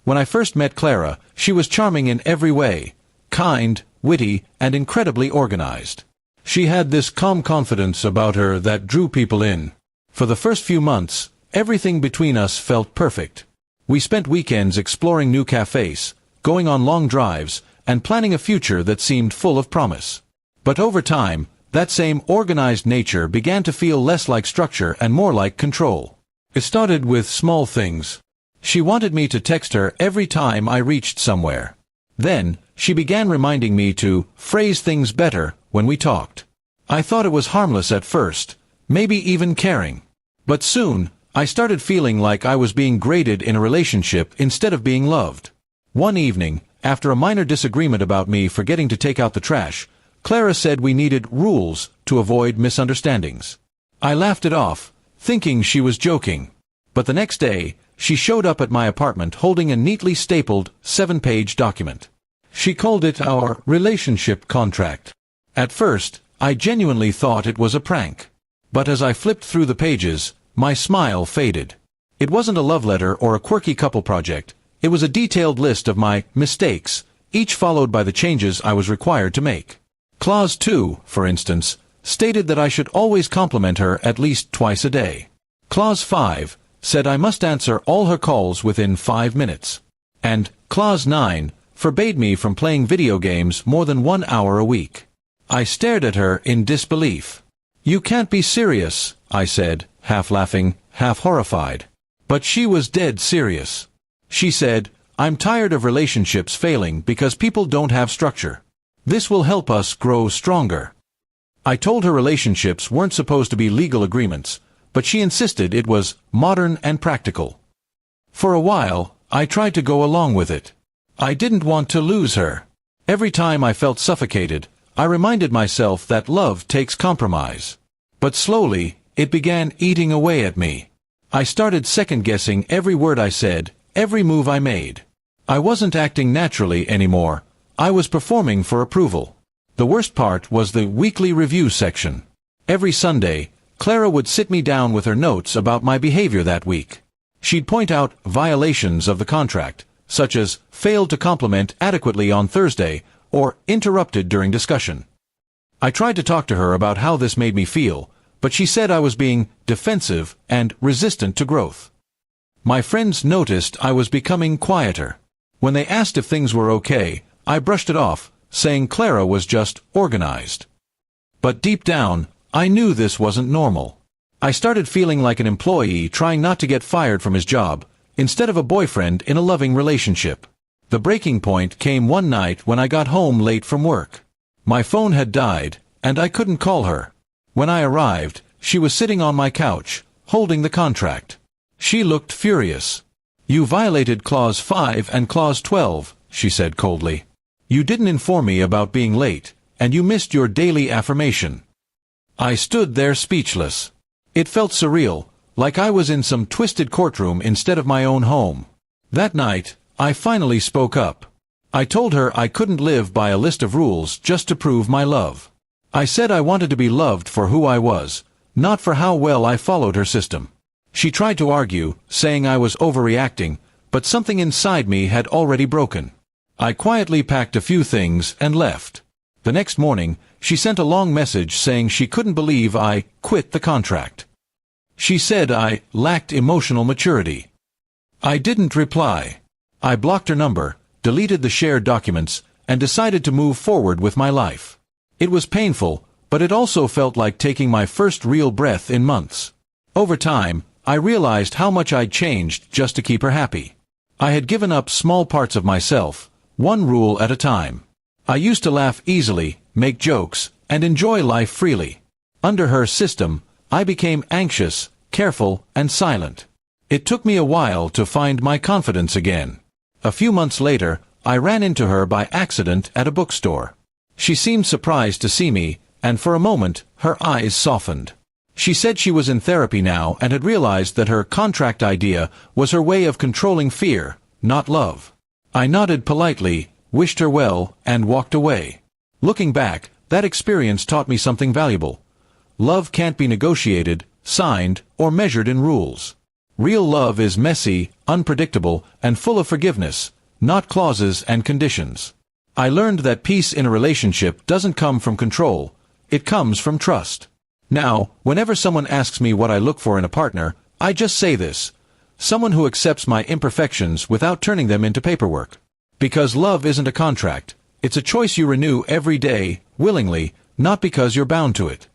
When I first met Clara, she was charming in every way, kind, witty, and incredibly organized. She had this calm confidence about her that drew people in. For the first few months, everything between us felt perfect. We spent weekends exploring new cafes, going on long drives, and planning a future that seemed full of promise. But over time, that same organized nature began to feel less like structure and more like control. It started with small things. She wanted me to text her every time I reached somewhere. Then, she began reminding me to phrase things better when we talked. I thought it was harmless at first, maybe even caring. But soon, I started feeling like I was being graded in a relationship instead of being loved. One evening, after a minor disagreement about me forgetting to take out the trash, Clara said we needed rules to avoid misunderstandings. I laughed it off, thinking she was joking. But the next day, she showed up at my apartment holding a neatly stapled 7-page document. She called it our relationship contract. At first, I genuinely thought it was a prank. But as I flipped through the pages, my smile faded. It wasn't a love letter or a quirky couple project. It was a detailed list of my mistakes, each followed by the changes I was required to make. Clause 2, for instance, stated that I should always compliment her at least twice a day. Clause 5 said I must answer all her calls within 5 minutes. And Clause 9 forbade me from playing video games more than 1 hour a week. I stared at her in disbelief. "You can't be serious," I said, half laughing, half horrified. But she was dead serious. She said, "I'm tired of relationships failing because people don't have structure. This will help us grow stronger." I told her relationships weren't supposed to be legal agreements, but she insisted it was modern and practical. For a while, I tried to go along with it. I didn't want to lose her. Every time I felt suffocated, I reminded myself that love takes compromise. But slowly, it began eating away at me. I started second-guessing every word I said, every move I made. I wasn't acting naturally anymore. I was performing for approval. The worst part was the weekly review section. Every Sunday, Clara would sit me down with her notes about my behavior that week. She'd point out violations of the contract, such as failed to compliment adequately on Thursday or interrupted during discussion. I tried to talk to her about how this made me feel, but she said I was being defensive and resistant to growth. My friends noticed I was becoming quieter. When they asked if things were okay, I brushed it off, saying Clara was just organized. But deep down, I knew this wasn't normal. I started feeling like an employee trying not to get fired from his job, instead of a boyfriend in a loving relationship. The breaking point came one night when I got home late from work. My phone had died, and I couldn't call her. When I arrived, she was sitting on my couch, holding the contract. She looked furious. "You violated Clause 5 and Clause 12, she said coldly. "You didn't inform me about being late, and you missed your daily affirmation." I stood there speechless. It felt surreal, like I was in some twisted courtroom instead of my own home. That night, I finally spoke up. I told her I couldn't live by a list of rules just to prove my love. I said I wanted to be loved for who I was, not for how well I followed her system. She tried to argue, saying I was overreacting, but something inside me had already broken. I quietly packed a few things and left. The next morning, she sent a long message saying she couldn't believe I quit the contract. She said I lacked emotional maturity. I didn't reply. I blocked her number, deleted the shared documents, and decided to move forward with my life. It was painful, but it also felt like taking my first real breath in months. Over time, I realized how much I'd changed just to keep her happy. I had given up small parts of myself, one rule at a time. I used to laugh easily, make jokes, and enjoy life freely. Under her system, I became anxious, careful, and silent. It took me a while to find my confidence again. A few months later, I ran into her by accident at a bookstore. She seemed surprised to see me, and for a moment, her eyes softened. She said she was in therapy now and had realized that her contract idea was her way of controlling fear, not love. I nodded politely, wished her well, and walked away. Looking back, that experience taught me something valuable. Love can't be negotiated, signed, or measured in rules. Real love is messy, unpredictable, and full of forgiveness, not clauses and conditions. I learned that peace in a relationship doesn't come from control, it comes from trust. Now, whenever someone asks me what I look for in a partner, I just say this: someone who accepts my imperfections without turning them into paperwork. Because love isn't a contract, it's a choice you renew every day, willingly, not because you're bound to it.